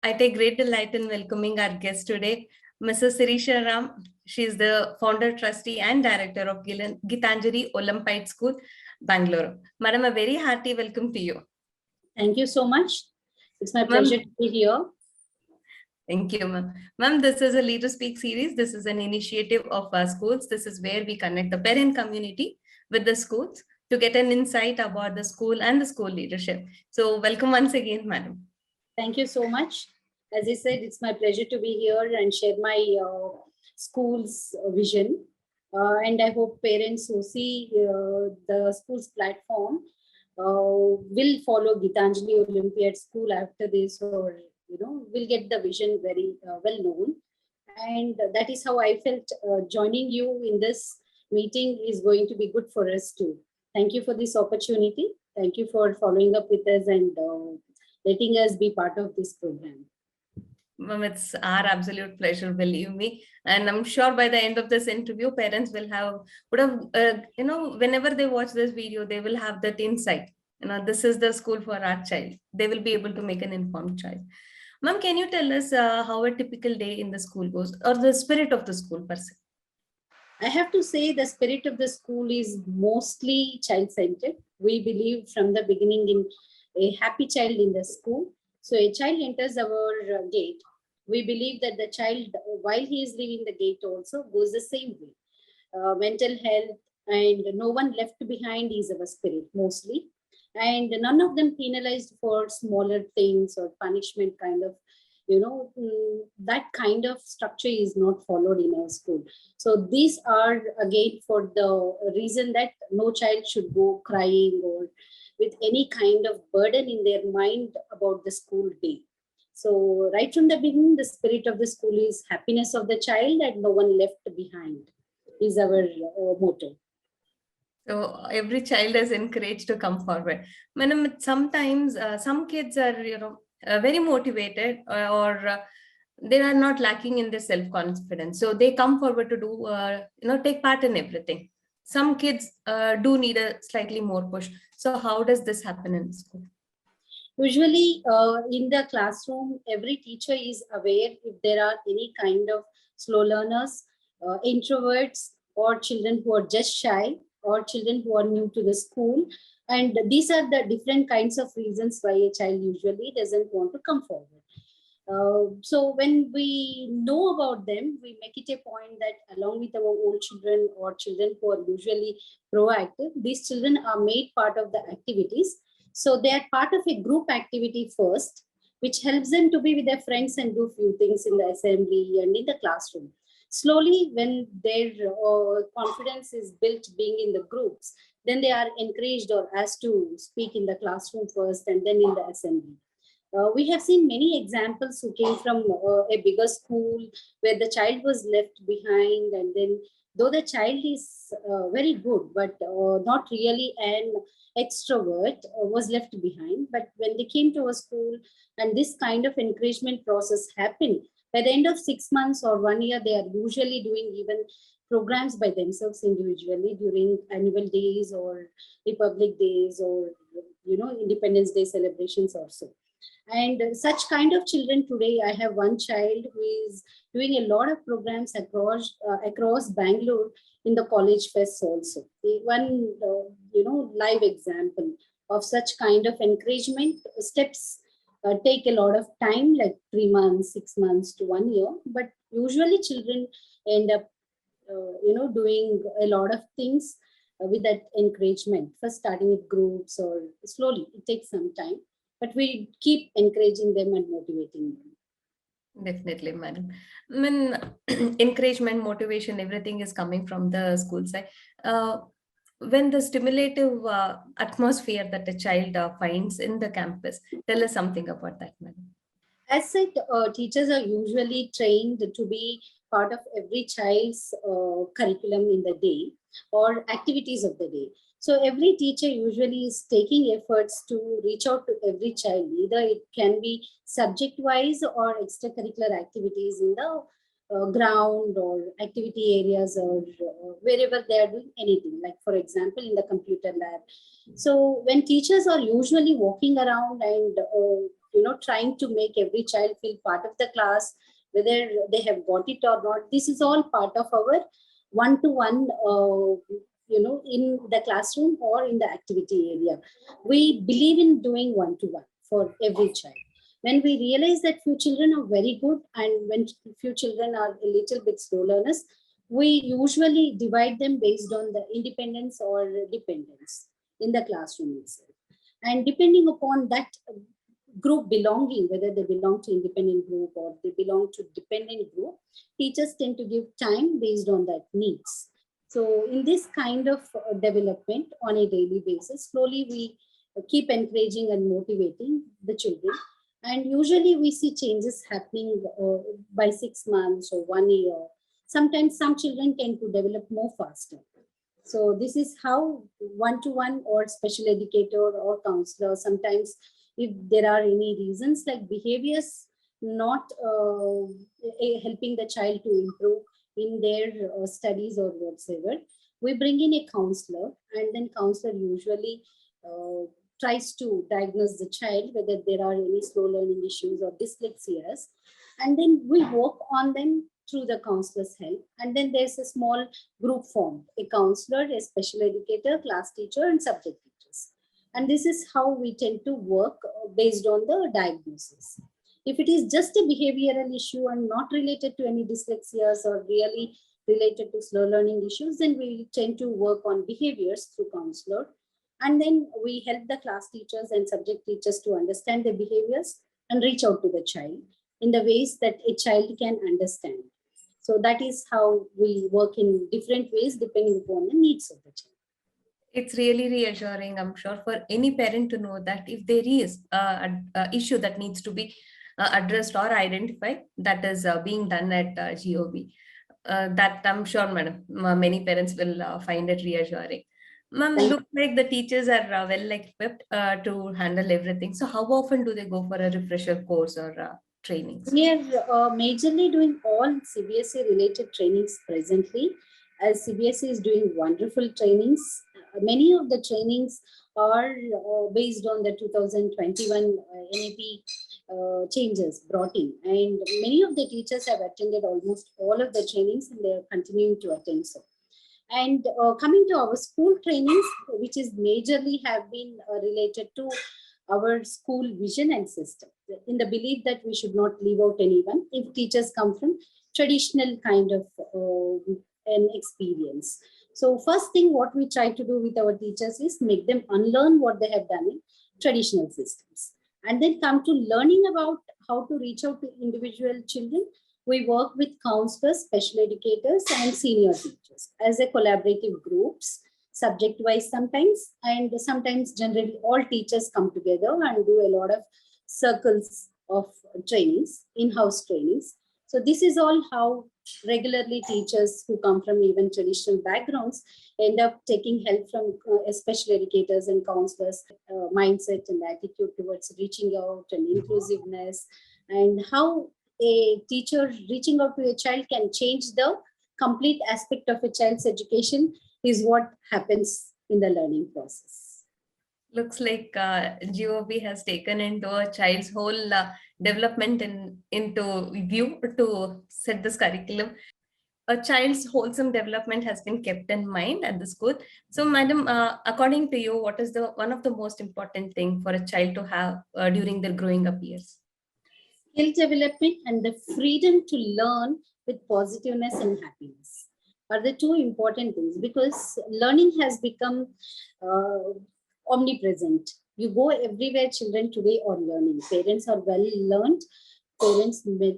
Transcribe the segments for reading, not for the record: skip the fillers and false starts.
I take great delight in welcoming our guest today, Mrs. Sirisha Ram. She is the founder, trustee, and director of Geetanjali Olympiad School, Bangalore. Madam, a very hearty welcome to you. Thank you so much. It's my pleasure to be here. Thank you, ma'am. Ma'am, this is a Leader Speak series. This is an initiative of Skoolz. This is where we connect the parent community with the schools to get an insight about the school and the school leadership. So welcome once again, madam. Thank you so much. As I said, it's my pleasure to be here and share my school's vision. And I hope parents who see the school's platform will follow Geetanjali Olympiad school after this, or will get the vision very well known. And that is how I felt joining you in this meeting is going to be good for us too. Thank you for this opportunity. Thank you for following up with us and letting us be part of this program. Ma'am, it's our absolute pleasure, believe me. And I'm sure by the end of this interview, parents would have, whenever they watch this video, they will have that insight. This is the school for our child. They will be able to make an informed choice. Ma'am, can you tell us how a typical day in the school goes, or the spirit of the school per se? I have to say the spirit of the school is mostly child-centered. We believe from the beginning in a happy child in the school. So a child enters our gate. We believe that the child, while he is leaving the gate also, goes the same way. Mental health and no one left behind is our spirit mostly. And none of them penalized for smaller things or punishment kind of, that kind of structure is not followed in our school. So these are again for the reason that no child should go crying or with any kind of burden in their mind about the school day. So right from the beginning, the spirit of the school is happiness of the child and no one left behind is our motto. So every child is encouraged to come forward. Madam, sometimes some kids are, very motivated or they are not lacking in their self-confidence. So they come forward to do, take part in everything. Some kids do need a slightly more push. So how does this happen in school? Usually in the classroom, every teacher is aware if there are any kind of slow learners, introverts, or children who are just shy, or children who are new to the school. And these are the different kinds of reasons why a child usually doesn't want to come forward. So when we know about them, we make it a point that along with our old children or children who are usually proactive, these children are made part of the activities. So they are part of a group activity first, which helps them to be with their friends and do few things in the assembly and in the classroom. Slowly, when their confidence is built being in the groups, then they are encouraged or asked to speak in the classroom first and then in the assembly. We have seen many examples who came from a bigger school where the child was left behind, and then though the child is very good, but not really an extrovert, was left behind. But when they came to a school and this kind of encouragement process happened, by the end of 6 months or 1 year, they are usually doing even programs by themselves individually during annual days or Republic Days or Independence Day celebrations also. And such kind of children today, I have one child who is doing a lot of programs across Bangalore in the college fests also. One, live example of such kind of encouragement steps take a lot of time, like 3 months, 6 months to 1 year. But usually children end up, doing a lot of things with that encouragement. First starting with groups or slowly, it takes some time. But we keep encouraging them and motivating them. Definitely, madam. I mean, encouragement, motivation, everything is coming from the school side. When the stimulative atmosphere that a child finds in the campus, tell us something about that, madam. As said, teachers are usually trained to be part of every child's curriculum in the day or activities of the day. So every teacher usually is taking efforts to reach out to every child. Either it can be subject-wise or extracurricular activities in the ground or activity areas or wherever they are doing anything, like for example, in the computer lab. So when teachers are usually walking around and trying to make every child feel part of the class, whether they have got it or not. This is all part of our one-to-one, in the classroom or in the activity area. We believe in doing one-to-one for every child. When we realize that few children are very good and when few children are a little bit slow learners, we usually divide them based on the independence or dependence in the classroom itself. And depending upon that group belonging, whether they belong to independent group or they belong to dependent group, teachers tend to give time based on that needs. So in this kind of development on a daily basis, slowly we keep encouraging and motivating the children. And usually we see changes happening by 6 months or 1 year. Sometimes some children tend to develop more faster. So this is how one-to-one or special educator or counselor, sometimes if there are any reasons like behaviors not helping the child to improve in their studies or whatsoever, we bring in a counselor, and then counselor usually tries to diagnose the child whether there are any slow learning issues or dyslexias, and then we work on them through the counselor's help. And then there's a small group formed, a counselor, a special educator, class teacher, and subject teachers. And this is how we tend to work based on the diagnosis. If it is just a behavioral issue and not related to any dyslexias or really related to slow learning issues, then we tend to work on behaviors through counselor. And then we help the class teachers and subject teachers to understand the behaviors and reach out to the child in the ways that a child can understand. So that is how we work in different ways depending upon the needs of the child. It's really reassuring, I'm sure, for any parent to know that if there is an issue that needs to be addressed or identified, that is being done at GOB. That I'm sure, madam, many parents will find it reassuring. Ma'am, looks like the teachers are well equipped to handle everything. So how often do they go for a refresher course or trainings? We are majorly doing all CBSE related trainings presently, as CBSE is doing wonderful trainings. Many of the trainings are based on the 2021 NAP changes brought in, and many of the teachers have attended almost all of the trainings and they are continuing to attend so. And coming to our school trainings, which is majorly have been related to our school vision and system, in the belief that we should not leave out anyone if teachers come from traditional kind of an experience. So first thing what we try to do with our teachers is make them unlearn what they have done in traditional systems, and then come to learning about how to reach out to individual children. We work with counselors, special educators, and senior teachers as a collaborative groups, subject-wise sometimes, and sometimes generally all teachers come together and do a lot of circles of trainings, in-house trainings. So this is all how regularly teachers who come from even traditional backgrounds end up taking help from special educators and counselors, mindset and attitude towards reaching out and inclusiveness, and how a teacher reaching out to a child can change the complete aspect of a child's education is what happens in the learning process. Looks like GOB has taken into a child's whole development into view to set this curriculum. A child's wholesome development has been kept in mind at the school. So, madam, according to you, what is one of the most important thing for a child to have during their growing up years? Skill development and the freedom to learn with positiveness and happiness are the two important things, because learning has become omnipresent. You go everywhere, children today are learning. Parents are well learned.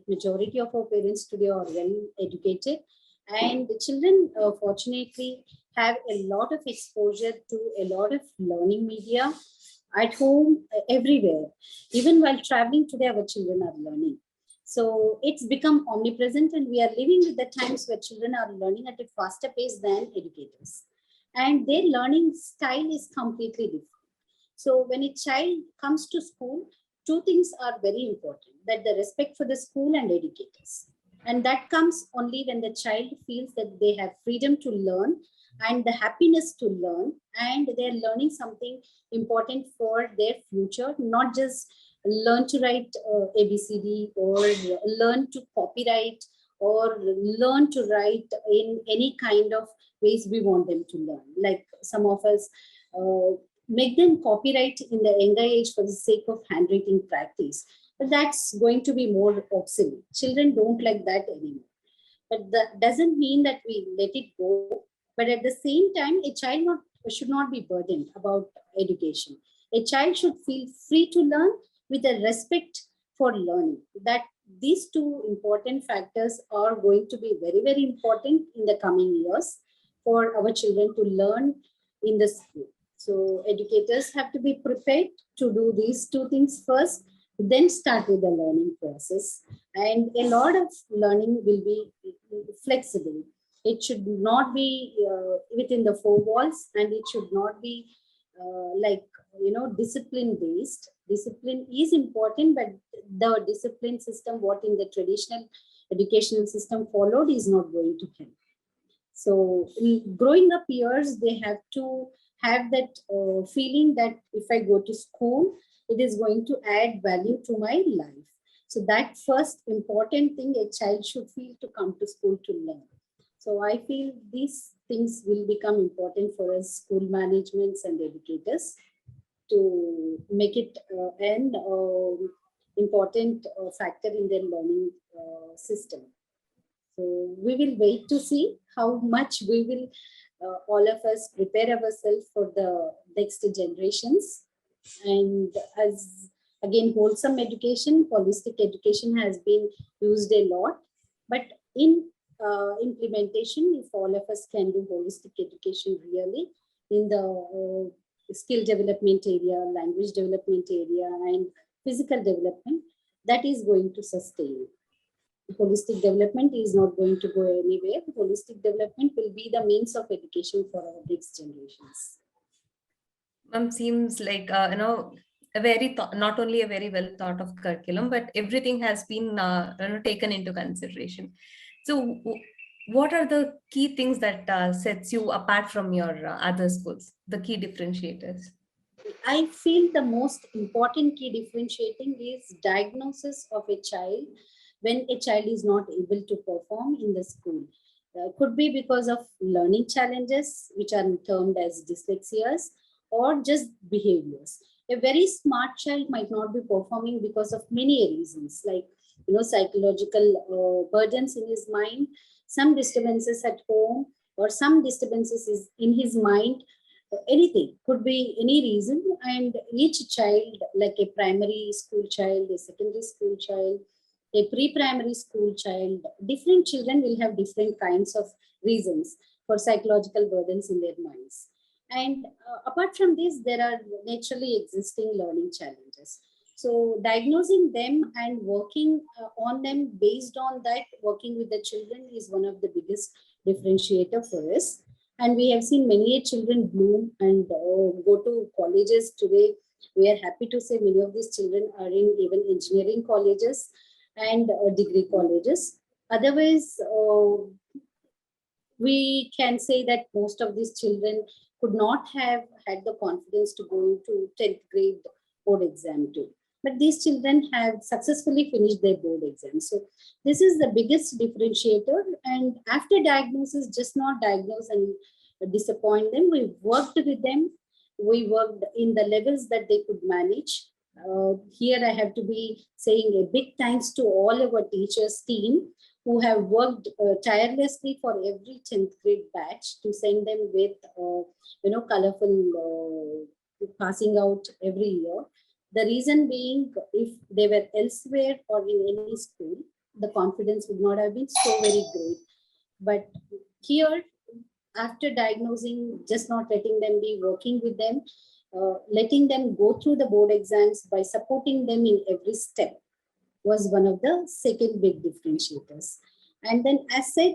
Majority of our parents today are well educated. And the children, fortunately, have a lot of exposure to a lot of learning media at home, everywhere. Even while traveling today, our children are learning. So it's become omnipresent, and we are living with the times where children are learning at a faster pace than educators. And their learning style is completely different. So when a child comes to school, two things are very important: that the respect for the school and educators. And that comes only when the child feels that they have freedom to learn and the happiness to learn, and they're learning something important for their future, not just learn to write ABCD, or learn to copyright, or learn to write in any kind of ways we want them to learn. Like some of us make them copyright in the younger age for the sake of handwriting practice. But that's going to be more obsolete. Children don't like that anymore. But that doesn't mean that we let it go. But at the same time, a child should not be burdened about education. A child should feel free to learn with a respect for learning. That these two important factors are going to be very, very important in the coming years for our children to learn in the school. So educators have to be prepared to do these two things first, then start with the learning process. And a lot of learning will be flexible. It should not be within the four walls, and it should not be discipline based. Discipline is important, but the discipline system what in the traditional educational system followed is not going to help. So in growing up years, they have to have that feeling that if I go to school, it is going to add value to my life. So that first important thing a child should feel to come to school to learn. So I feel these things will become important for us school managements and educators to make it an important factor in their learning system. So we will wait to see how much we will, all of us, prepare ourselves for the next generations. And as again, wholesome education, holistic education has been used a lot. But in implementation, if all of us can do holistic education really in the skill development area, language development area, and physical development, that is going to sustain. Holistic development is not going to go anywhere. Holistic development will be the means of education for our next generations. Seems like a very not only a very well thought of curriculum, but everything has been taken into consideration. So what are the key things that sets you apart from your other schools, the key differentiators? I feel the most important key differentiating is diagnosis of a child when a child is not able to perform in the school. Could be because of learning challenges, which are termed as dyslexias, or just behaviors. A very smart child might not be performing because of many reasons, like psychological burdens in his mind, some disturbances at home, or some disturbances is in his mind. Anything could be any reason, and each child, like a primary school child, a secondary school child, a pre-primary school child, different children will have different kinds of reasons for psychological burdens in their minds. And apart from this, there are naturally existing learning challenges. So diagnosing them and working on them based on that, working with the children is one of the biggest differentiator for us. And we have seen many children bloom and go to colleges today. We are happy to say many of these children are in even engineering colleges and degree colleges. Otherwise, we can say that most of these children could not have had the confidence to go into 10th grade board exam too. But these children have successfully finished their board exam. So this is the biggest differentiator. And after diagnosis, just not diagnose and disappoint them. We worked with them. We worked in the levels that they could manage. Here I have to be saying a big thanks to all our teachers team who have worked tirelessly for every 10th grade batch to send them with colorful passing out every year. The reason being, if they were elsewhere or in any school, the confidence would not have been so very great. But here, after diagnosing, just not letting them be, working with them, letting them go through the board exams by supporting them in every step was one of the second big differentiators. And then as said,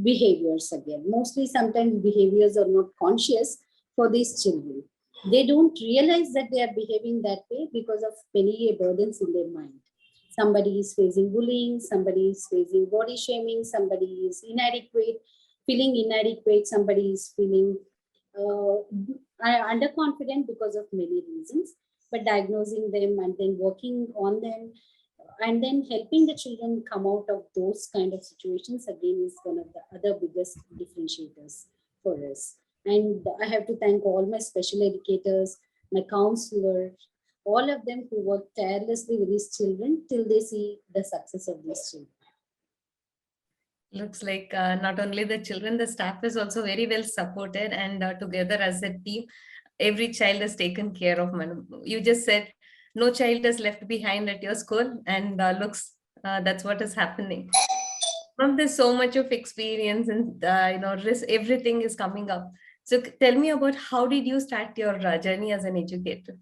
behaviors again. Mostly sometimes behaviors are not conscious for these children. They don't realize that they are behaving that way because of many burdens in their mind. Somebody is facing bullying, somebody is facing body shaming, somebody is feeling inadequate, somebody is feeling underconfident because of many reasons. but diagnosing them and then working on them and then helping the children come out of those kind of situations again is one of the other biggest differentiators for us. And I have to thank all my special educators, my counselor, all of them who work tirelessly with these children till they see the success of these children. Looks like not only the children, the staff is also very well supported, and together as a team, every child is taken care of. Madam, you just said no child is left behind at your school, and looks that's what is happening. From there's so much of experience, and everything is coming up. So tell me about how did you start your journey as an educator?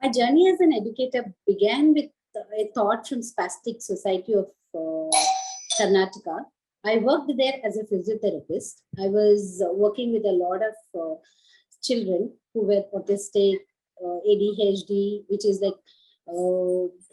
My journey as an educator began with a thought from Spastic Society of Karnataka. I worked there as a physiotherapist. I was working with a lot of children who were autistic, ADHD, which is like,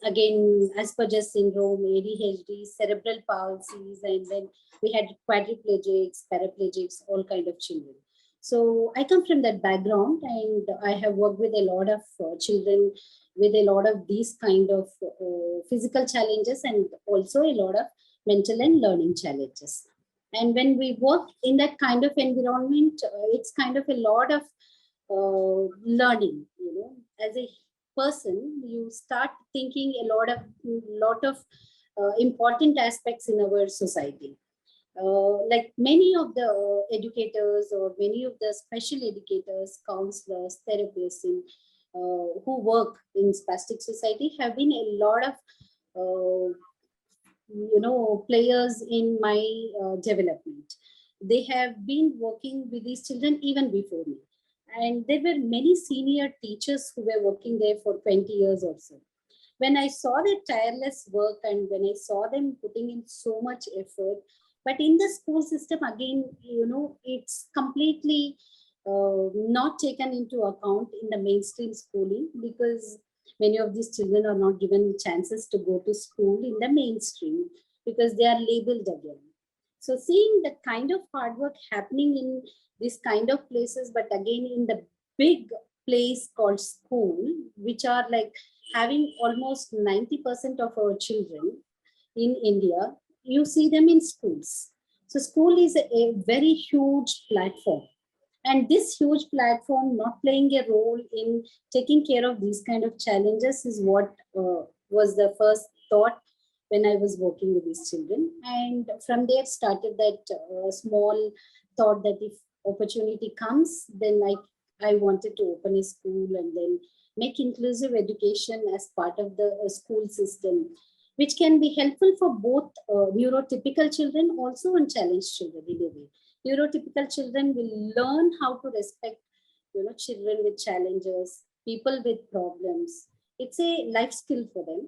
again, Asperger's syndrome, ADHD, cerebral palsies, and then we had quadriplegics, paraplegics, all kind of children. So I come from that background, and I have worked with a lot of children with a lot of these kind of physical challenges and also a lot of mental and learning challenges. And when we work in that kind of environment, it's kind of a lot of learning. As a person, you start thinking a lot of important aspects in our society. Like many of the educators or many of the special educators, counselors, therapists who work in Spastic Society have been a lot of players in my development. They have been working with these children even before me. And there were many senior teachers who were working there for 20 years or so. When I saw their tireless work and when I saw them putting in so much effort, but in the school system, again, it's completely not taken into account in the mainstream schooling, because many of these children are not given chances to go to school in the mainstream because they are labeled again. So seeing the kind of hard work happening in this kind of places, but again in the big place called school, which are like having almost 90% of our children in India, you see them in schools. So school is a very huge platform. And this huge platform not playing a role in taking care of these kind of challenges is what was the first thought when I was working with these children. And from there started that small thought that if opportunity comes, then I wanted to open a school and then make inclusive education as part of the school system, which can be helpful for both neurotypical children also and challenged children in a way. Neurotypical children will learn how to respect, children with challenges, people with problems. It's a life skill for them.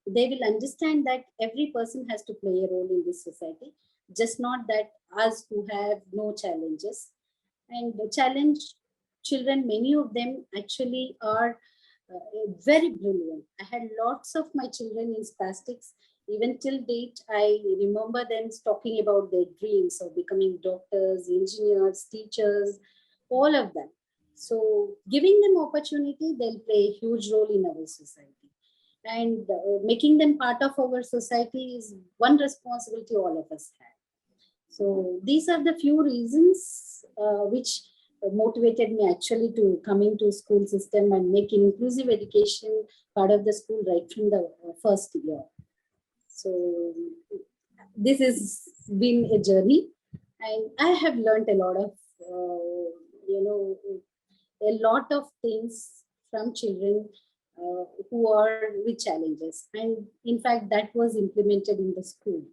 They will understand that every person has to play a role in this society, just not that us who have no challenges. And the challenged children, many of them actually are very brilliant. I had lots of my children in spastics. Even till date, I remember them talking about their dreams of becoming doctors, engineers, teachers, all of them. So giving them opportunity, they'll play a huge role in our society. And making them part of our society is one responsibility all of us have. So these are the few reasons which motivated me actually to come into school system and make inclusive education part of the school right from the first year. So this has been a journey, and I have learned a lot of, a lot of things from children who are with challenges. And in fact, that was implemented in the school.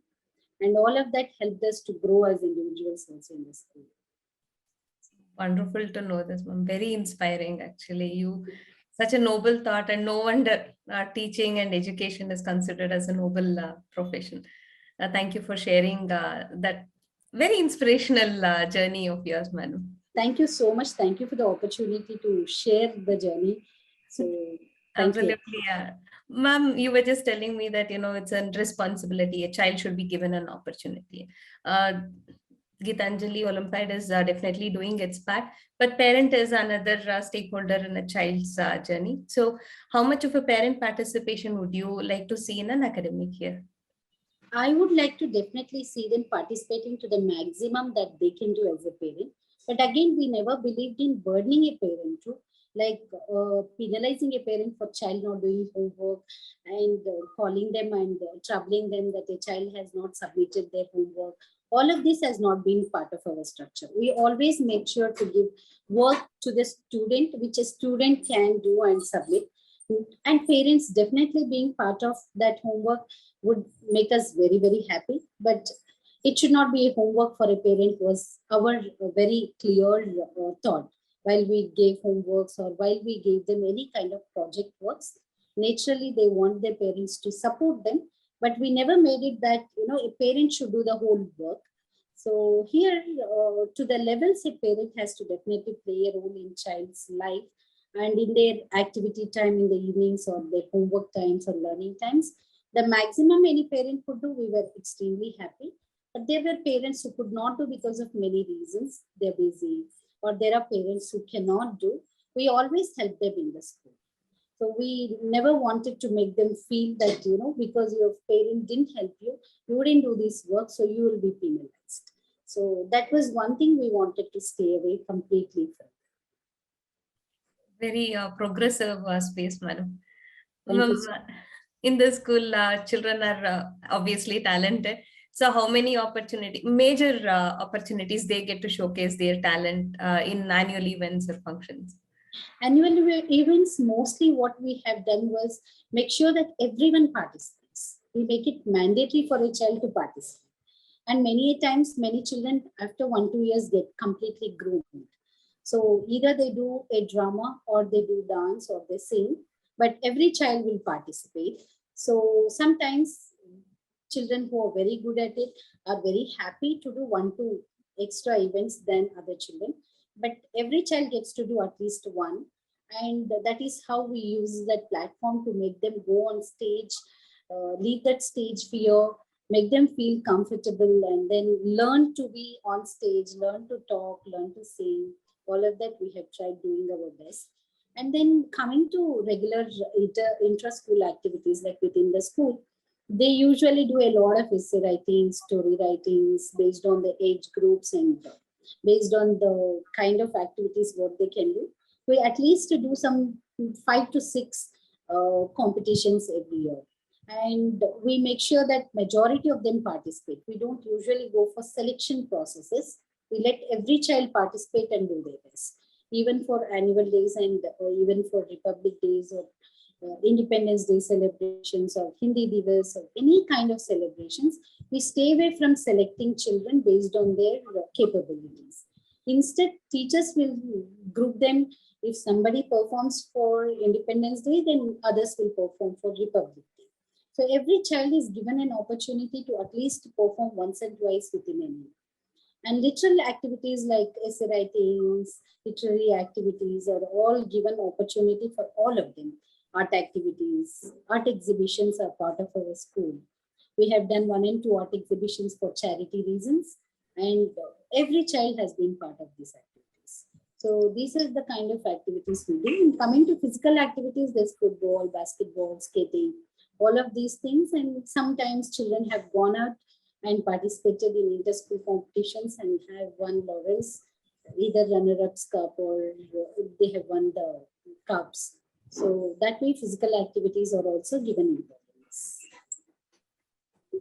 And all of that helped us to grow as individuals also in the school. Wonderful to know this, ma'am. Very inspiring, actually. You such a noble thought, and no wonder teaching and education is considered as a noble profession. Thank you for sharing that very inspirational journey of yours, madam. Thank you so much. Thank you for the opportunity to share the journey. So thank Absolutely, you. yeah. Ma'am, you were just telling me that, it's a responsibility. A child should be given an opportunity. Geetanjali Olympiad is definitely doing its part, but parent is another stakeholder in a child's journey. So how much of a parent participation would you like to see in an academic year? I would like to definitely see them participating to the maximum that they can do as a parent. But again, we never believed in burdening a parent to, like penalizing a parent for child not doing homework and calling them and troubling them that a child has not submitted their homework. All of this has not been part of our structure. We always make sure to give work to the student, which a student can do and submit. And parents definitely being part of that homework would make us very, very happy. But it should not be a homework for a parent was our very clear thought while we gave homeworks or while we gave them any kind of project works. Naturally, they want their parents to support them, but we never made it that, a parent should do the whole work. So here, to the levels, a parent has to definitely play a role in child's life and in their activity time in the evenings or their homework times or learning times. The maximum any parent could do, we were extremely happy. But there were parents who could not do because of many reasons. They're busy, or there are parents who cannot do. We always help them in the school. So we never wanted to make them feel that, because your parent didn't help you, you didn't do this work, so you will be penalized. So that was one thing we wanted to stay away completely from. Very progressive space, madam. Thank you. In the school, children are obviously talented. So how many major opportunities they get to showcase their talent in annual events or functions? Annual events, mostly what we have done was make sure that everyone participates. We make it mandatory for a child to participate. And many times, many children after 1-2 years get completely groomed. So either they do a drama or they do dance or they sing, but every child will participate. So sometimes children who are very good at it are very happy to do 1-2 extra events than other children. But every child gets to do at least one. And that is how we use that platform to make them go on stage, leave that stage fear, make them feel comfortable, and then learn to be on stage, learn to talk, learn to sing. All of that we have tried doing our best. And then coming to regular intra-school activities like within the school, they usually do a lot of essay writing, story writings based on the age groups and based on the kind of activities what they can do. We at least do some 5 to 6 competitions every year. And we make sure that majority of them participate. We don't usually go for selection processes. We let every child participate and do their best. Even for annual days and even for Republic Days or Independence Day celebrations or Hindi Divas or any kind of celebrations, we stay away from selecting children based on their capabilities. Instead, teachers will group them. If somebody performs for Independence Day, then others will perform for Republic Day. So every child is given an opportunity to at least perform once and twice within a year. And literal activities like essay writings, literary activities are all given opportunity for all of them. Art activities, art exhibitions are part of our school. We have done 1 and 2 art exhibitions for charity reasons, and every child has been part of these activities. So these are the kind of activities we do. And coming to physical activities, there's football, basketball, skating, all of these things. And sometimes children have gone out and participated in inter-school competitions and have won laurels, either runner-ups cup or they have won the cups. So that way physical activities are also given importance.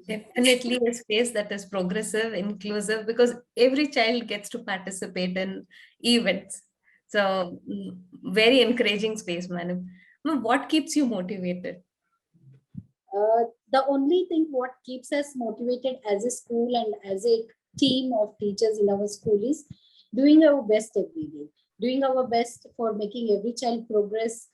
Definitely a space that is progressive, inclusive, because every child gets to participate in events. So very encouraging space, madam. What keeps you motivated? The only thing what keeps us motivated as a school and as a team of teachers in our school is doing our best every day, doing our best for making every child progress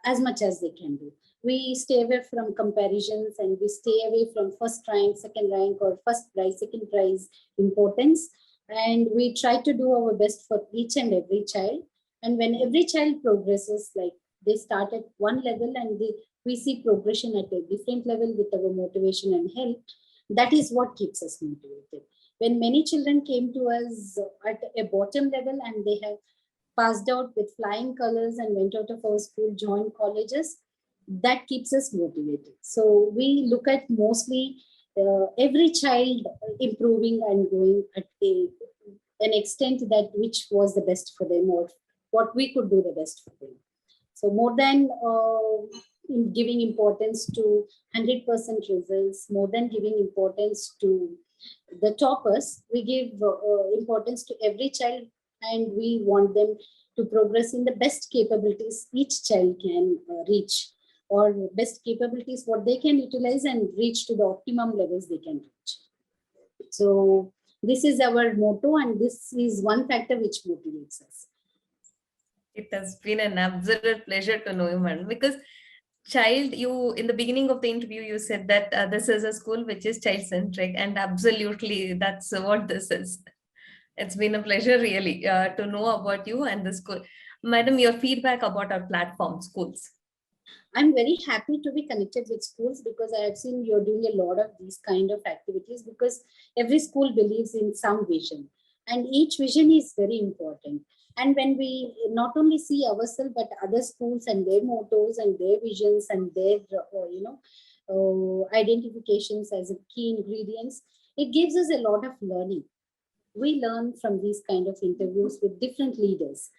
as much as they can do. We stay away from comparisons and we stay away from first rank, second rank, or first prize, second prize importance. And we try to do our best for each and every child. And when every child progresses, like they start at one level and we see progression at a different level with our motivation and help, that is what keeps us motivated. When many children came to us at a bottom level and they have passed out with flying colors and went out of our school, joined colleges, that keeps us motivated. So we look at mostly every child improving and going at an extent that which was the best for them or what we could do the best for them. So more than in giving importance to 100% results, more than giving importance to the toppers, we give importance to every child, and we want them to progress in the best capabilities each child can reach, or best capabilities what they can utilize and reach to the optimum levels they can reach. So this is our motto, and this is one factor which motivates us. It has been an absolute pleasure to know you, madam, because you in the beginning of the interview, you said that this is a school which is child-centric, and absolutely that's what this is. It's been a pleasure really to know about you and the school. Madam, your feedback about our platform, Skoolz. I'm very happy to be connected with Skoolz because I have seen you're doing a lot of these kind of activities, because every school believes in some vision, and each vision is very important. And when we not only see ourselves but other schools and their mottos and their visions and their identifications as a key ingredients, it gives us a lot of learning. We learn from these kind of interviews with different leaders.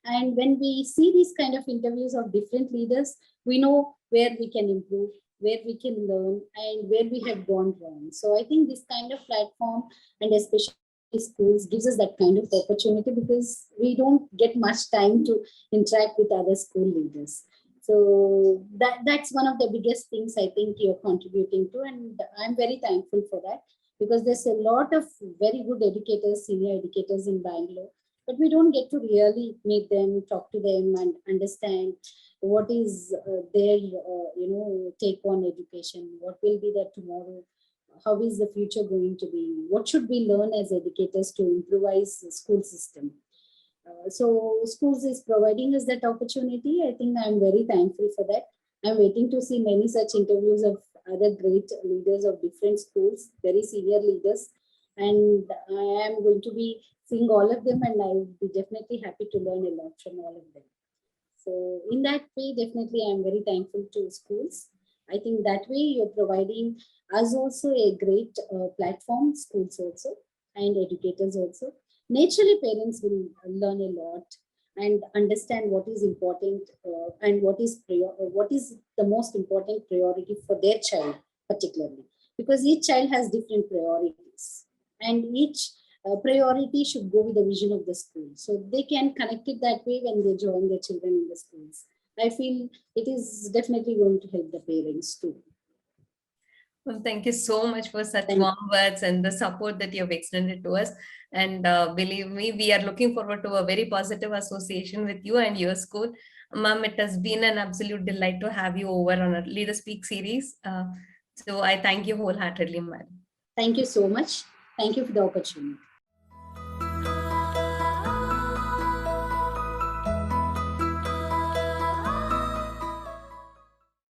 And when we see these kind of interviews of different leaders, we know where we can improve, where we can learn, and where we have gone wrong. So I think this kind of platform, and especially Skoolz, gives us that kind of opportunity, because we don't get much time to interact with other school leaders. So that's one of the biggest things I think you're contributing to, and I'm very thankful for that, because there's a lot of very good educators, senior educators in Bangalore, but we don't get to really meet them, talk to them, and understand what is their take on education. What will be there tomorrow? How is the future going to be? What should we learn as educators to improvise the school system? So Skoolz is providing us that opportunity. I think I'm very thankful for that. I'm waiting to see many such interviews of other great leaders of different schools, very senior leaders, and I am going to be seeing all of them, and I will be definitely happy to learn a lot from all of them. So in that way, definitely I'm very thankful to Skoolz. I think that way you're providing us also a great platform, Skoolz also, and educators also. Naturally, parents will learn a lot and understand what is important and what is the most important priority for their child particularly, because each child has different priorities, and each priority should go with the vision of the school, so they can connect it that way when they join their children in the schools. I feel it is definitely going to help the parents too. Well, thank you so much for such warm words and the support that you have extended to us. And believe me, we are looking forward to a very positive association with you and your school. Ma'am, it has been an absolute delight to have you over on our Leader Speak series. So I thank you wholeheartedly, ma'am. Thank you so much. Thank you for the opportunity.